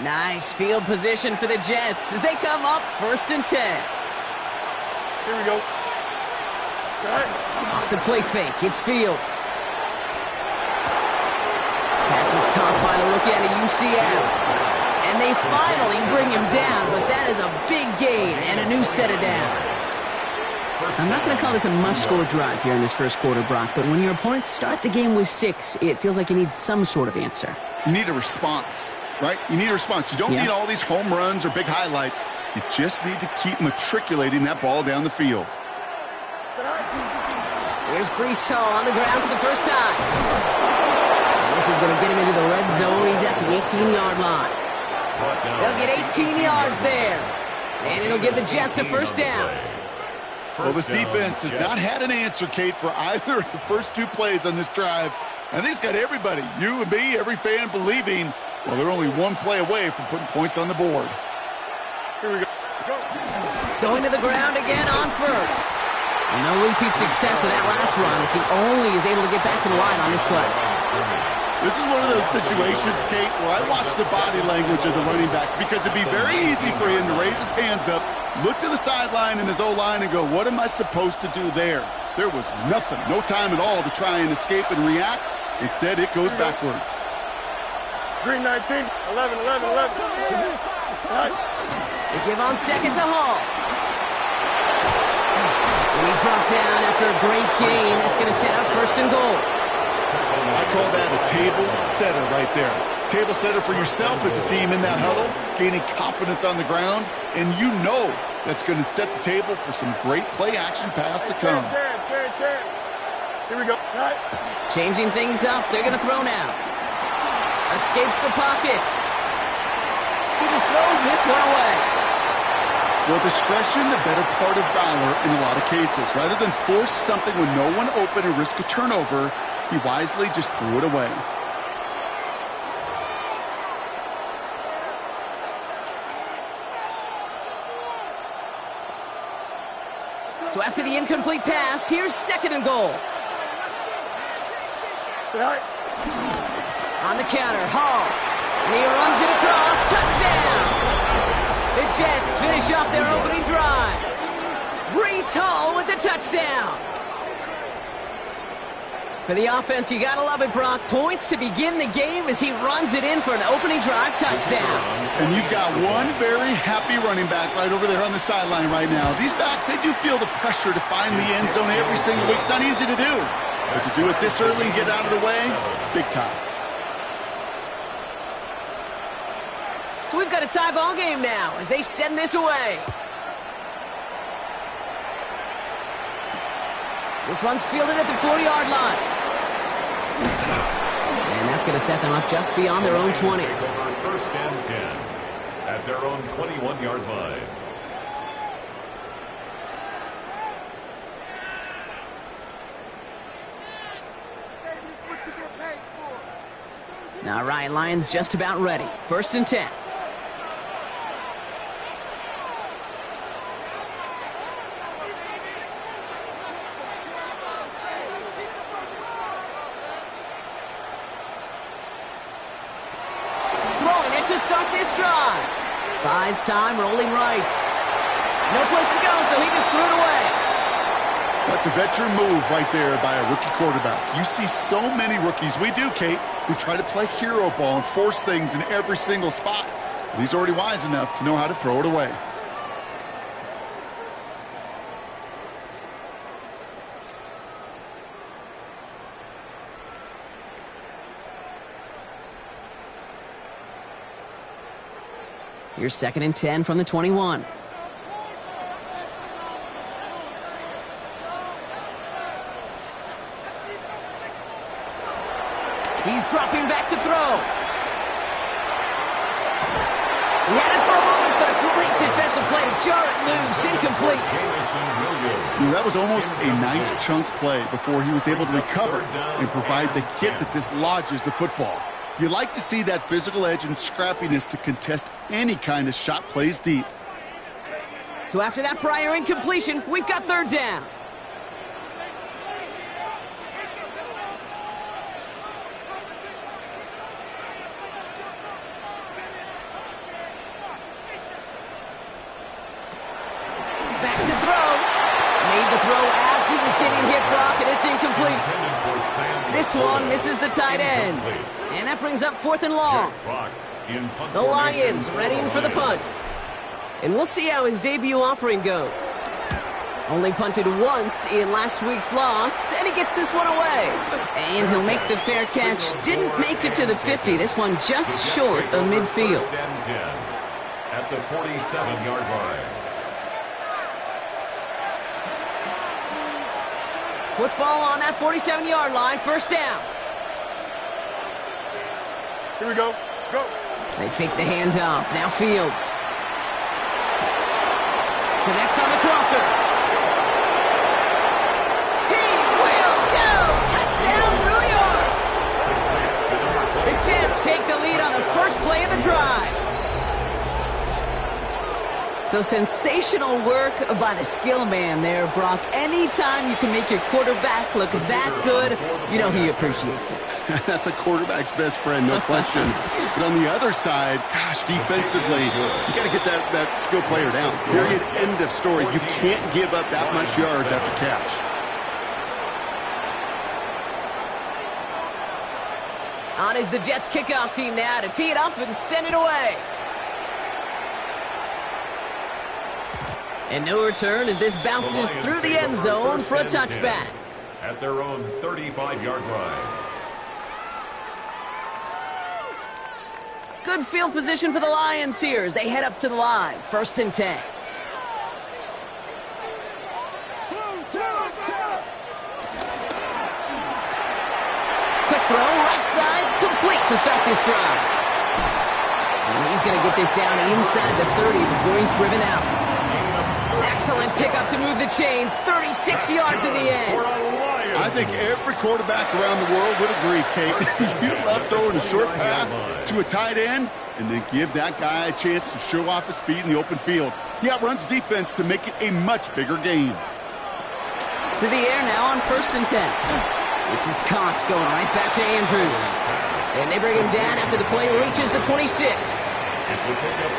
Nice field position for the Jets as they come up 1st and 10. Here we go. Off the play fake, it's Fields. Pass is caught by the rookie out of UCF. And they finally bring him down, but that is a big gain and a new set of downs. I'm not going to call this a must-score drive here in this first quarter, Brock, but when your opponents start the game with 6, it feels like you need some sort of answer. You need a response, right? You need a response. You don't need all these home runs or big highlights. You just need to keep matriculating that ball down the field. Here's Breece Hall on the ground for the first time. And this is going to get him into the red zone. He's at the 18-yard line. They'll get 18 yards there. And it'll give the Jets a first down. Well, this defense has not had an answer, Kate, for either of the first 2 plays on this drive. I think it's got everybody, you and me, every fan, believing, well, they're only 1 play away from putting points on the board. Here we go. Going to the ground again on first. No repeat success of that last run as he only is able to get back to the line on this play. This is one of those situations, Kate, where I watch the body language of the running back because it'd be very easy for him to raise his hands up, look to the sideline in his O-line and go, what am I supposed to do there? There was nothing, no time at all to try and escape and react. Instead, it goes backwards. Green 19, 11, 11, 11. They give on second to Hall. And he's brought down after a great gain. That's going to set up 1st and goal. I call that a table setter right there. Table setter for yourself as a team in that huddle, gaining confidence on the ground, and you know that's going to set the table for some great play-action pass to come. Here we go. Changing things up. They're going to throw now. Escapes the pocket. He just throws this one away. Well, discretion, the better part of valor in a lot of cases. Rather than force something with no one open and risk a turnover, he wisely just threw it away. So after the incomplete pass, here's 2nd and goal. On the counter, Hall. And he runs it across. Touchdown! The Jets finish off their opening drive. Breece Hall with the touchdown. For the offense, you gotta love it, Brock. Points to begin the game as he runs it in for an opening drive touchdown. And you've got one very happy running back right over there on the sideline right now. These backs, they do feel the pressure to find the end zone every single week. It's not easy to do. But to do it this early and get out of the way, big time. So we've got a tie ball game now as they send this away. This one's fielded at the 40-yard line. And that's going to set them up just beyond their own 20. 1st and 10 at their own 21-yard line. Now Ryan Lyons just about ready. 1st and 10. To start this drive. Buys time, rolling right. No place to go, so he just threw it away. That's a veteran move right there by a rookie quarterback. You see so many rookies, we do, Kate, who try to play hero ball and force things in every single spot. But he's already wise enough to know how to throw it away. Here's 2nd and 10 from the 21. He's dropping back to throw. He had it for a moment, but a great defensive play to jar it loose. Incomplete. That was almost a nice chunk play before he was able to recover and provide the hit that dislodges the football. You like to see that physical edge and scrappiness to contest any kind of shot plays deep. So after that prior incompletion, we've got 3rd down. incomplete. This one misses the tight end. And that brings up 4th and long. The Lions readying for the punt. And we'll see how his debut offering goes. Only punted once in last week's loss, and he gets this one away. And he'll make the fair catch. Didn't make it to the 50. This one just short of midfield. At the 47-yard line. Football on that 47-yard line. First down. Here we go. Go. They fake the handoff. Now Fields. Connects on the crosser. He will go. Touchdown, New York. The Jets take the lead on the first play of the drive. So sensational work by the skill man there, Brock. Anytime you can make your quarterback look that good, you know he appreciates it. That's a quarterback's best friend, no question. But on the other side, gosh, defensively, you got to get that skill player down. Period. End of story. You can't give up that much yards after catch. On is the Jets kickoff team now to tee it up and send it away. And no return as this bounces through the end zone for a touchback. At their own 35-yard line. Good field position for the Lions here as they head up to the line. 1st and 10. Quick throw, right side, complete to start this drive. And he's going to get this down inside the 30 before he's driven out. Excellent pickup to move the chains. 36 yards in the end. I think every quarterback around the world would agree, Kate. You love throwing a short pass to a tight end and then give that guy a chance to show off his speed in the open field. He outruns defense to make it a much bigger game. To the air now on 1st and 10. This is Cox going right back to Andrews. And they bring him down after the play reaches the 26.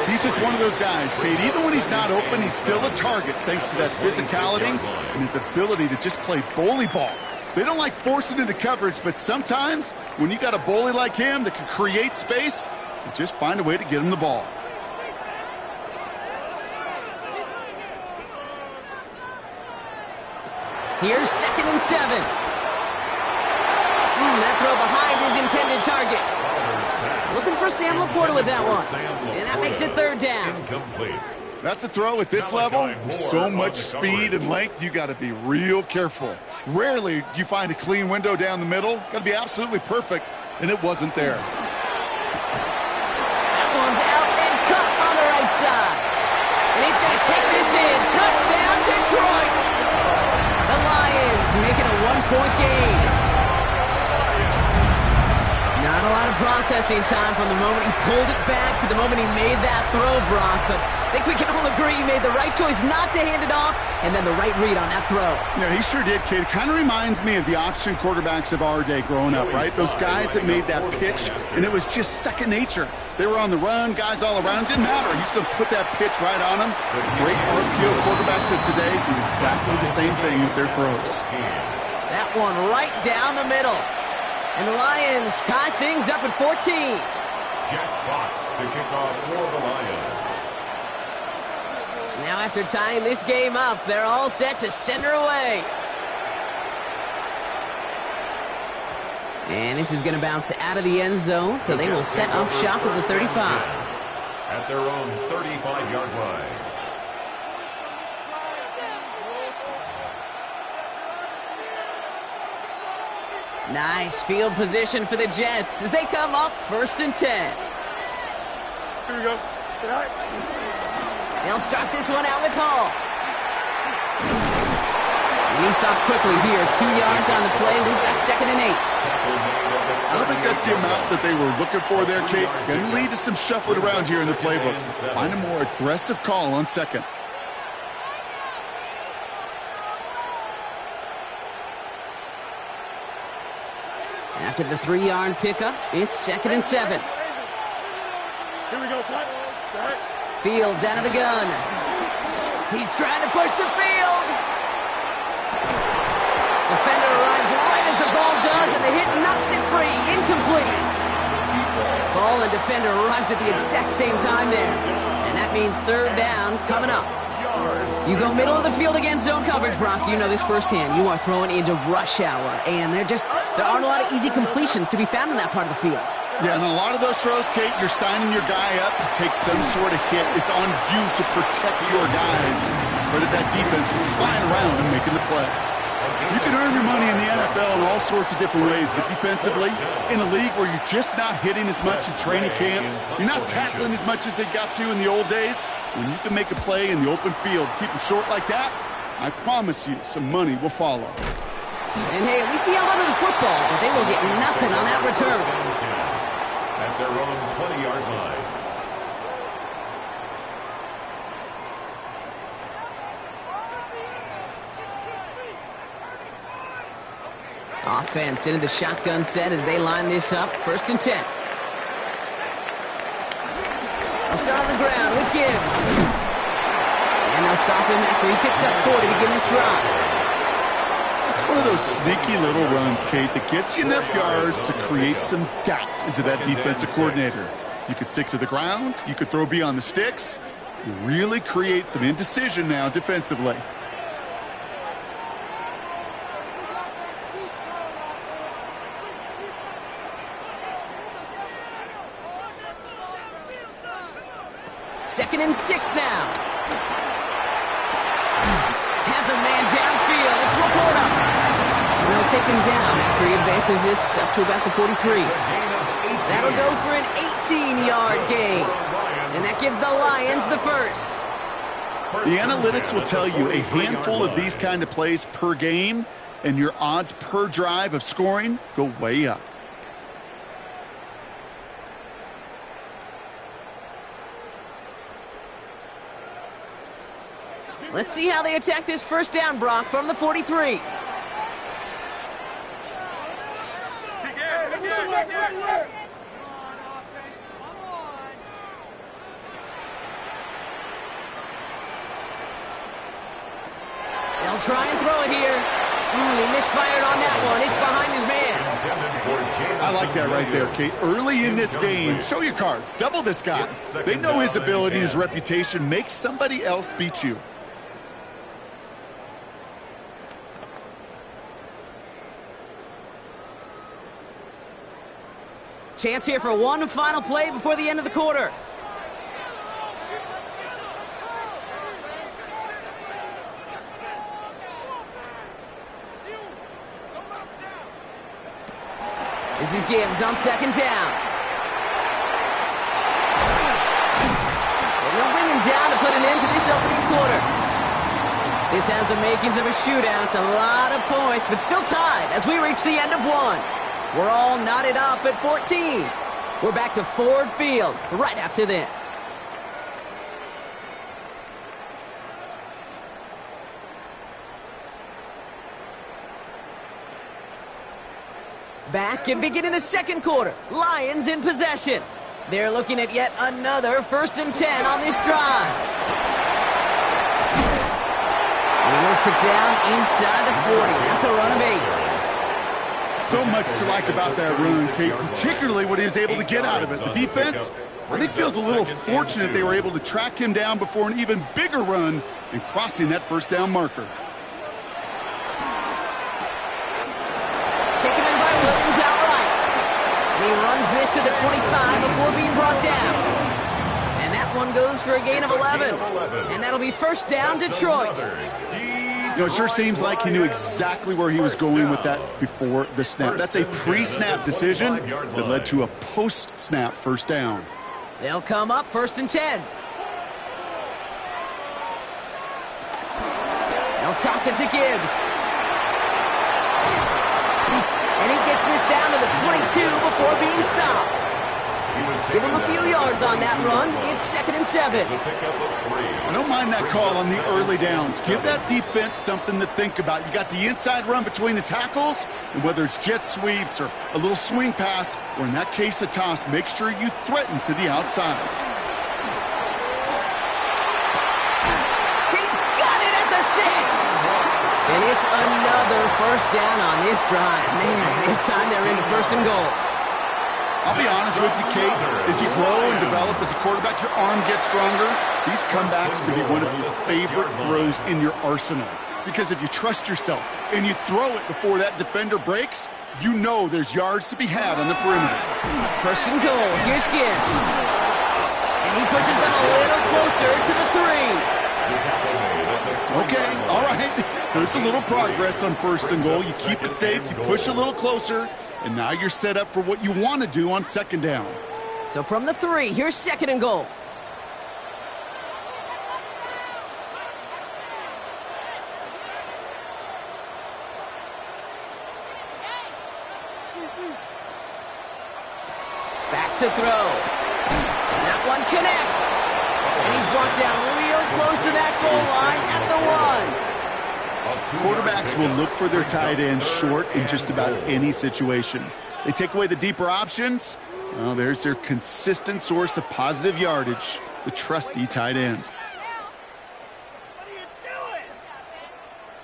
He's just one of those guys, Kate. Even when he's not open, he's still a target thanks to that physicality and his ability to just play bully ball. They don't like forcing into coverage, but sometimes when you got a bully like him that can create space, you just find a way to get him the ball. Here's 2nd and 7. That throw behind his intended target. Looking for Sam Laporta with that one. And that makes it 3rd down. Incomplete. That's a throw at this level. So much speed and length, you got to be real careful. Rarely do you find a clean window down the middle. Got to be absolutely perfect, and it wasn't there. That one's out and cut on the right side. And he's going to take this in. Touchdown, Detroit. The Lions making a 1-point game. Not a lot of processing time from the moment he pulled it back to the moment he made that throw, Brock. But I think we can all agree he made the right choice not to hand it off and then the right read on that throw. Yeah, he sure did, kid. It kind of reminds me of the option quarterbacks of our day growing up, right? Those guys that made that pitch, and it was just second nature. They were on the run, guys all around. Didn't matter. He's going to put that pitch right on them. Great RPO quarterbacks of today do exactly the same thing with their throws. That one right down the middle. And the Lions tie things up at 14. Jack Fox to kick off for the Lions. Now after tying this game up, they're all set to send her away. And this is going to bounce out of the end zone, so they will set up shop at the 35. At their own 35-yard line. Nice field position for the Jets as they come up 1st and 10. Here we go. They'll start this one out with Hall. And he stops quickly here. 2 yards on the play. We've got 2nd and 8. I don't think that's the amount that they were looking for there, Kate. Going to lead to some shuffling around here in the playbook. Find a more aggressive call on 2nd. After the 3-yard pickup, it's 2nd and 7. Here we go, Slide. Fields out of the gun. He's trying to push the field. Defender arrives right the hit knocks it free. Incomplete. Ball and defender arrives at the exact same time there. And that means third down coming up. You go middle of the field against zone coverage, Brock. You know this firsthand. You are throwing into rush hour. And there aren't a lot of easy completions to be found in that part of the field. Yeah, and a lot of those throws, Kate, you're signing your guy up to take some sort of hit. It's on you to protect your guys. But that defense is flying around and making the play. You can earn your money in the NFL in all sorts of different ways, but defensively, in a league where you're just not hitting as much in training camp, you're not tackling as much as they got to in the old days, when you can make a play in the open field, keep them short like that, I promise you some money will follow. And hey, at least he held onto the football, but they will get nothing on that return. At their own 20-yard line. Offense into the shotgun set as they line this up. 1st and 10. They'll start on the ground with Gibbs. And they'll stop him after he picks up 4 to begin this drive. It's one of those sneaky little runs, Kate, that gets you enough yards to create some doubt into that defensive coordinator. You could stick to the ground. You could throw beyond the sticks. You really create some indecision now defensively. Second and 6 now. Has a man downfield. It's Laporta. And they'll take him down after he advances this up to about the 43. That'll go for an 18-yard gain. And that gives the Lions the first. The analytics will tell you a handful of these kind of plays per game, and your odds per drive of scoring go way up. Let's see how they attack this first down, Brock, from the 43. They'll try and throw it here. He misfired on that one. It's behind his man. I like that right there, Kate. Early in this game, show your cards. Double this guy. They know his ability, his reputation. Make somebody else beat you. Chance here for one final play before the end of the quarter. This is Gibbs on 2nd down. And they'll bring him down to put an end to this opening quarter. This has the makings of a shootout. A lot of points, but still tied as we reach the end of one. We're all knotted up at 14. We're back to Ford Field right after this. Back and beginning the second quarter. Lions in possession. They're looking at yet another 1st and 10 on this drive. He works it down inside the 40. That's a run of 8. So much to like about that run, Kate, particularly what he was able to get out of it. The defense, I think, feels a little fortunate they were able to track him down before an even bigger run and crossing that 1st down marker. Taken in by Williams outright. And he runs this to the 25 before being brought down. And that one goes for a gain of 11. And that'll be 1st down, Detroit. You know, it sure seems like he knew exactly where he was going with that before the snap. That's a pre-snap decision that led to a post-snap 1st down. They'll come up 1st and 10. They'll toss it to Gibbs. And he gets this down to the 22 before being stopped. Give him a few yards on that run. It's 2nd and 7. I don't mind that call on the early downs. Give that defense something to think about. You got the inside run between the tackles, and whether it's jet sweeps or a little swing pass, or in that case a toss, make sure you threaten to the outside. He's got it at the 6. And It's another first down on this drive. Man, this time they're into first and goal. I'll be honest with you, Kate. As you grow and develop as a quarterback, your arm gets stronger. These comebacks can be one of your favorite throws in your arsenal. Because if you trust yourself and you throw it before that defender breaks, you know there's yards to be had on the perimeter. First and goal. Here's Gibbs. And he pushes them a little closer to the 3. Okay, all right. There's a little progress on first and goal. You keep it safe, you push a little closer, and now you're set up for what you want to do on second down. So from the 3, here's second and goal. Back to throw. That one connects. And he's brought down real close to that goal line at the 1. Quarterbacks will look for their tight end short in just about any situation. They take away the deeper options. Well, there's their consistent source of positive yardage, the trusty tight end. What are you doing?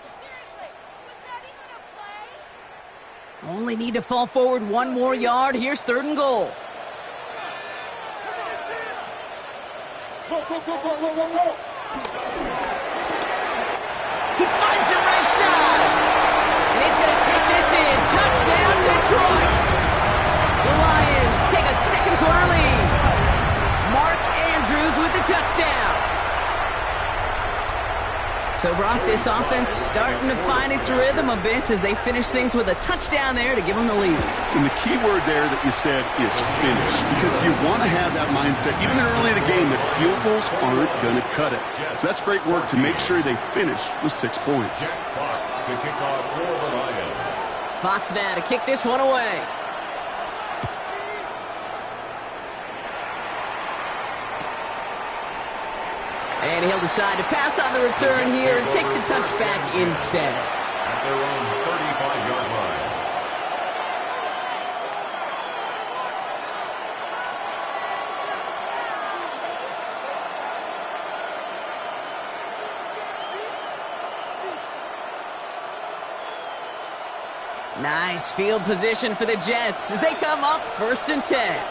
Seriously, was that even a play? Only need to fall forward 1 more yard. Here's third and goal. Go. He finds him right side. And he's going to take this in. Touchdown, Detroit. The Lions take a second quarter lead. Mark Andrews with the touchdown. So, Brock, this offense starting to find its rhythm a bit as they finish things with a touchdown there to give them the lead. And the key word there that you said is finish, because you want to have that mindset, even early in the game, that field goals aren't going to cut it. So that's great work to make sure they finish with 6 points. Jack Fox to kick off for the Lions. Fox now to kick this one away. And he'll decide to pass on the return here and take the touchback instead. At their own 35-yard line. Nice field position for the Jets as they come up 1st and 10.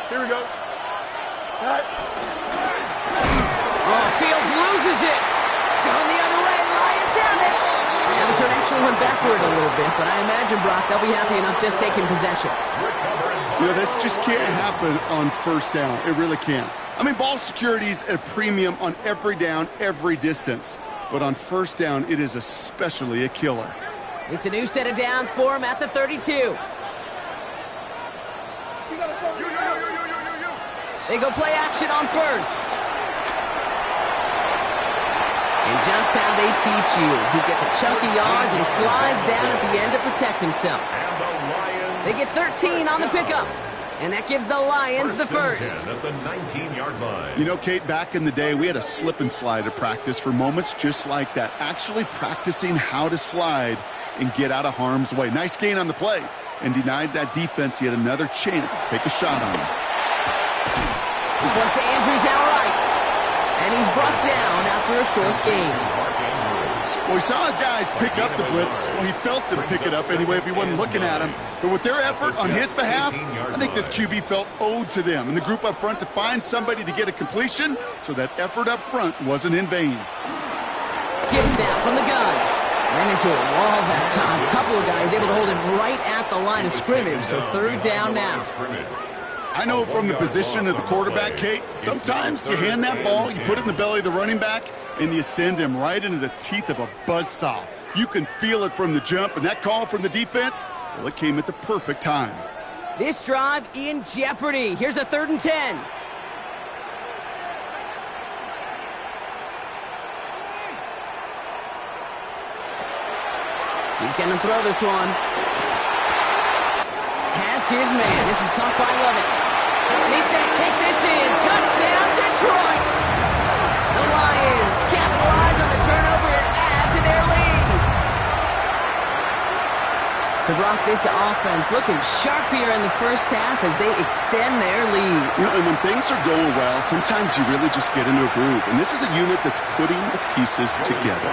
Here we go. Cut. Oh, Fields loses it. Going the other way, Lions have it. The return actually went backward a little bit, but I imagine, Brock, they'll be happy enough just taking possession. You know, this just can't happen on first down. It really can't. I mean, ball security's at a premium on every down, every distance. But on first down, it is especially a killer. It's a new set of downs for him at the 32. They go play action on first. And just how they teach you. He gets a chunk of yards and slides down at the end to protect himself. And the Lions. They get 13 on the pickup. And that gives the Lions the first. 10 at the 19-yard line. You know, Kate, back in the day, we had a slip and slide at practice for moments just like that. Actually practicing how to slide and get out of harm's way. Nice gain on the play. And denied that defense yet another chance to take a shot on him. This one's to Andrews outright. And he's brought down after a short gain. Well, he saw his guys pick up the blitz. Well, he felt them pick it up anyway if he wasn't looking at him. But with their effort on his behalf, I think this QB felt owed to them and the group up front to find somebody to get a completion, so that effort up front wasn't in vain. Gibbs now from the gun. Ran into a wall that time. A couple of guys able to hold him right at the line of scrimmage, so third down now. I know from the position of the quarterback, Kate, sometimes you hand that ball, you put it in the belly of the running back, and you send him right into the teeth of a buzzsaw. You can feel it from the jump, and that call from the defense, well, it came at the perfect time. This drive in jeopardy. Here's a 3rd and 10. He's going to throw this one. Has his man. This is caught by Lovett. And he's going to take this in. Touchdown, Detroit. The Lions capitalize on the turnover and add to their lead. So, Brock, this offense looking sharp here in the first half as they extend their lead. You know, and when things are going well, sometimes you really just get into a groove. And this is a unit that's putting the pieces together.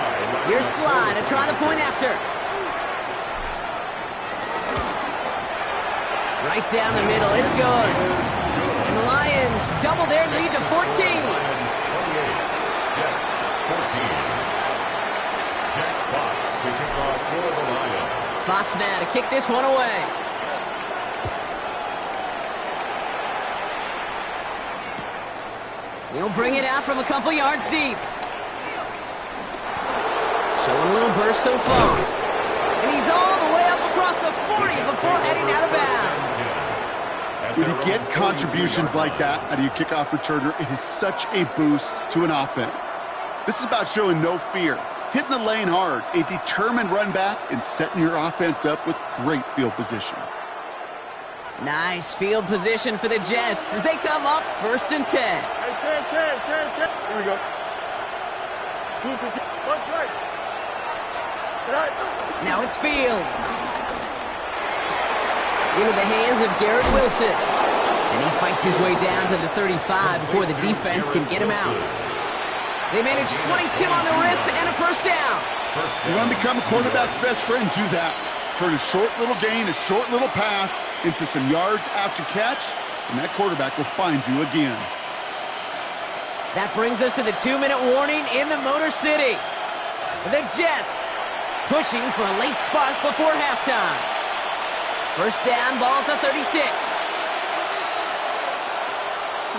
Here's Slide to try the point after. Right down the middle. It's good. And the Lions double their lead to 14. Lions 28, Jets 14. Jack Fox kicking off for the Lions. Fox now to kick this one away. He'll bring it out from a couple yards deep. Showing a little burst so far. And he's all the way up across the 40 before heading out of bounds. When you get contributions like that out of your kickoff returner, it is such a boost to an offense. This is about showing no fear, hitting the lane hard, a determined run back, and setting your offense up with great field position. Nice field position for the Jets as they come up 1st and 10. Hey, 10. Here we go. One strike. Now it's Fields. Into the hands of Garrett Wilson. And he fights his way down to the 35 before the defense can get him out. They manage 22 on the rip and a first down. You want to become a quarterback's best friend, do that. Turn a short little gain, a short little pass into some yards after catch, and that quarterback will find you again. That brings us to the 2-minute warning in the Motor City. The Jets pushing for a late spark before halftime. First down, ball at the 36.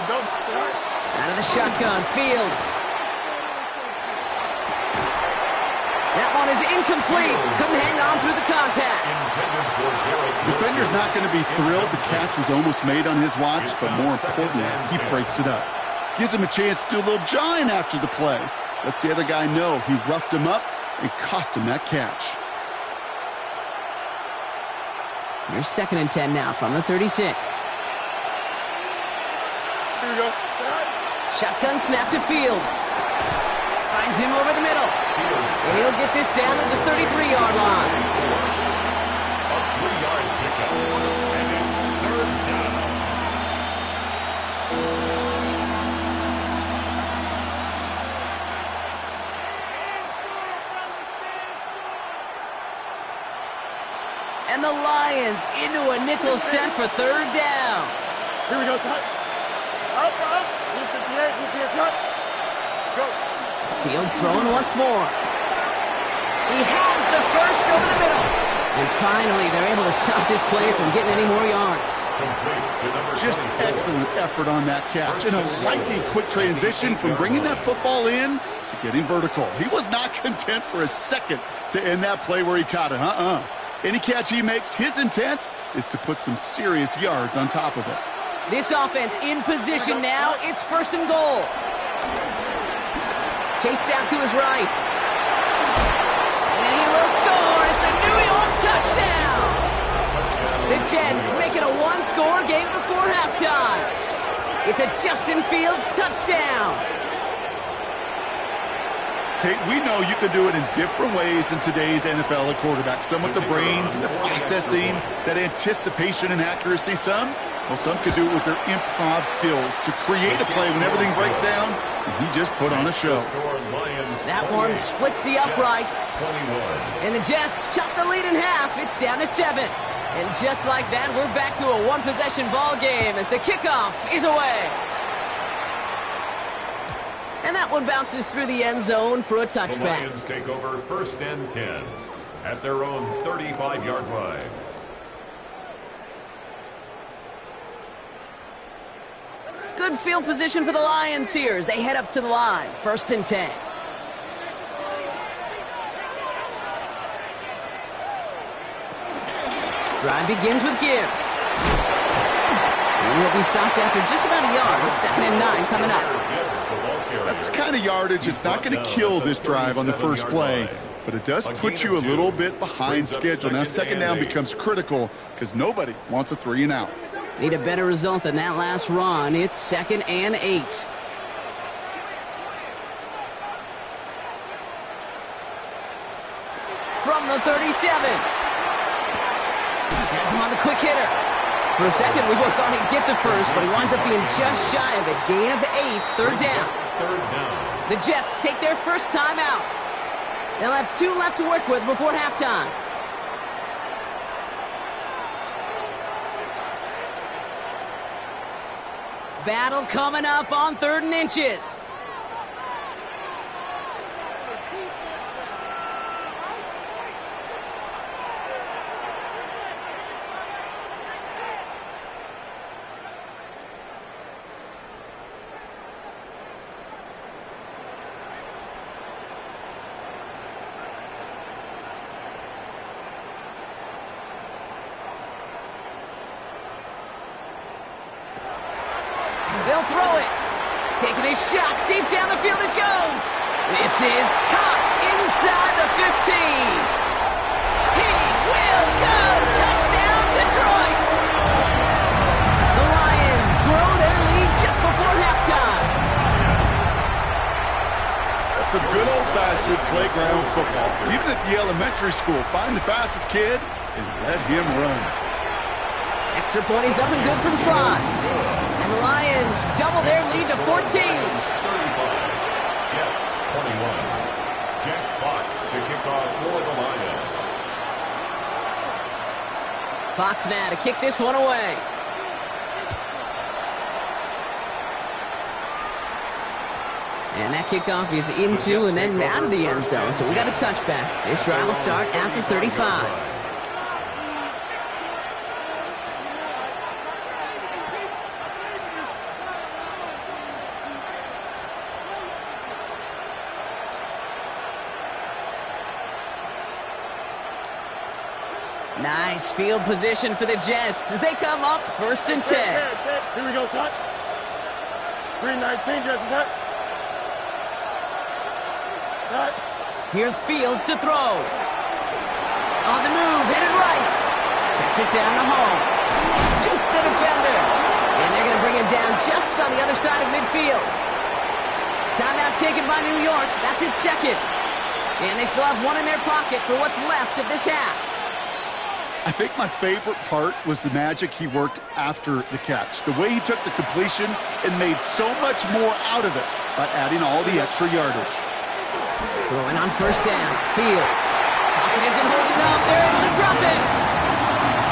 Out of the shotgun, Fields. That one is incomplete. Couldn't hang on through the contact. Defender's not going to be thrilled the catch was almost made on his watch, but more importantly, he breaks it up. Gives him a chance to do a little jawing after the play. Lets the other guy know he roughed him up and cost him that catch. Here's 2nd and 10 now from the 36. Here we go. Shotgun snap to Fields. Finds him over the middle. And he'll get this down at the 33-yard line. A 3-yard pickup. And it's 3rd down. And the Lions into a nickel set for 3rd down. Here we go, son. Up. 58, cut. Go. Fields throwing once more. He has the first over the middle. And finally, they're able to stop this play from getting any more yards. Just excellent effort on that catch. And a lightning quick transition from bringing that football in to getting vertical. He was not content for a second to end that play where he caught it. Any catch he makes, his intent is to put some serious yards on top of it. This offense in position now. It's 1st and goal. Chased out to his right. And he will score. It's a New York touchdown. The Jets make it a one-score game before halftime. It's a Justin Fields touchdown. Kate, we know you can do it in different ways in today's NFL at quarterback. Some with the brains and the processing, that anticipation and accuracy. Some could do it with their improv skills to create a play when everything breaks down. And he just put on a show. That one splits the uprights. And the Jets chop the lead in half. It's down to 7. And just like that, we're back to a one-possession ball game as the kickoff is away. And that one bounces through the end zone for a touchback. The Lions take over 1st and 10 at their own 35-yard line. Good field position for the Lions here as they head up to the line. 1st and 10. Drive begins with Gibbs. And he'll be stopped after just about a yard. 2nd and 9 coming up. That's the kind of yardage. It's not going to kill this drive on the first play, but it does put you a little bit behind schedule. Now 2nd down becomes critical because nobody wants a 3 and out. Need a better result than that last run. It's 2nd and 8. From the 37. on the quick hitter. For a second, we both thought he'd get the first, but he winds up being just shy of it. Gain of 8, third down. Third down. The Jets take their first time out. They'll have 2 left to work with before halftime. Battle coming up on 3rd and inches. They'll throw it. Taking a shot. Deep down the field it goes. This is caught inside the 15. He will go. Touchdown, Detroit. The Lions grow their lead just before halftime. That's some good old-fashioned playground football. Even at the elementary school, find the fastest kid and let him run. Extra point is up and good from Slot. And the Lions double their lead to 14. 35. Jets 21. Jack Fox to kick off for the Lions. Fox now to kick this one away. And that kickoff is into and then out of the end zone. So we got a touchback. This drive will start after 35. Nice field position for the Jets as they come up 1st and 10. Here we go, son. 319, Jets, set. Cut. Here's Fields to throw. On the move, headed right. Checks it down to home. Juke the defender. And they're going to bring him down just on the other side of midfield. Timeout taken by New York. That's its 2nd. And they still have 1 in their pocket for what's left of this half. I think my favorite part was the magic he worked after the catch. The way he took the completion and made so much more out of it by adding all the extra yardage. Throwing on 1st down. Fields. Pocket isn't holding up. They're able to drop it.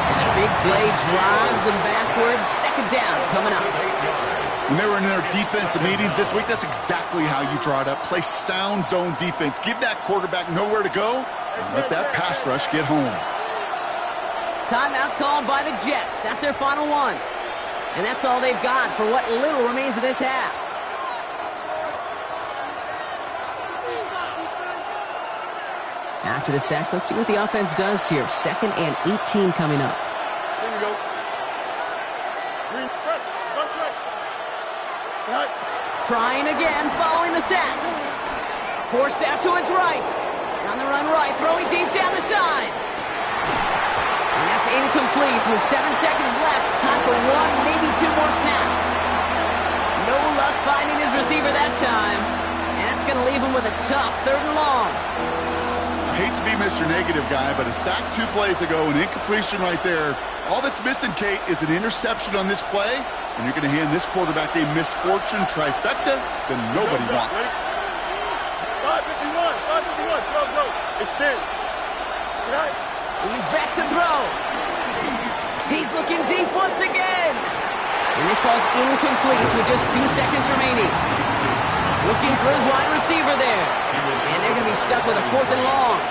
And the big play drives them backwards. 2nd down coming up. When they were in their defensive meetings this week, that's exactly how you draw it up. Play sound zone defense. Give that quarterback nowhere to go and let that pass rush get home. Timeout called by the Jets. That's their final one. And that's all they've got for what little remains of this half. After the sack, let's see what the offense does here. 2nd and 18 coming up. Here we go. Green press. One straight. Cut. Trying again, following the sack. Forced out to his right. On the run right, throwing deep down the side. And that's incomplete with 7 seconds left. Time for 1, maybe 2 more snaps. No luck finding his receiver that time. And that's going to leave him with a tough 3rd and long. I hate to be Mr. Negative guy, but a sack 2 plays ago, an incompletion right there. All that's missing, Kate, is an interception on this play, and you're going to hand this quarterback a misfortune trifecta that nobody wants. 551, 551, slow. Extend. Right. He's back to throw. He's looking deep once again. And this ball's incomplete with just 2 seconds remaining. Looking for his wide receiver there. And they're going to be stuck with a 4th and long.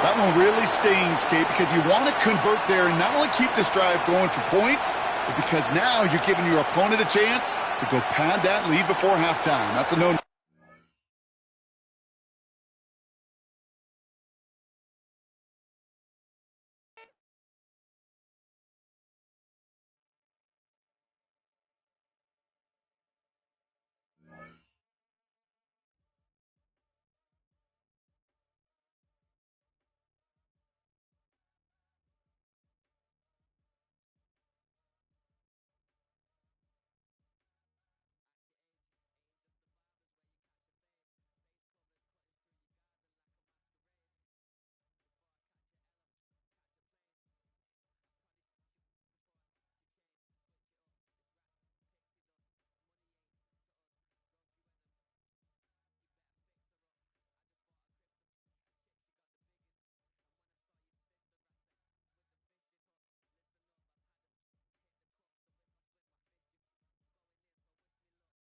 That one really stings, Kate, because you want to convert there and not only keep this drive going for points, but because now you're giving your opponent a chance to go pad that lead before halftime. That's a no.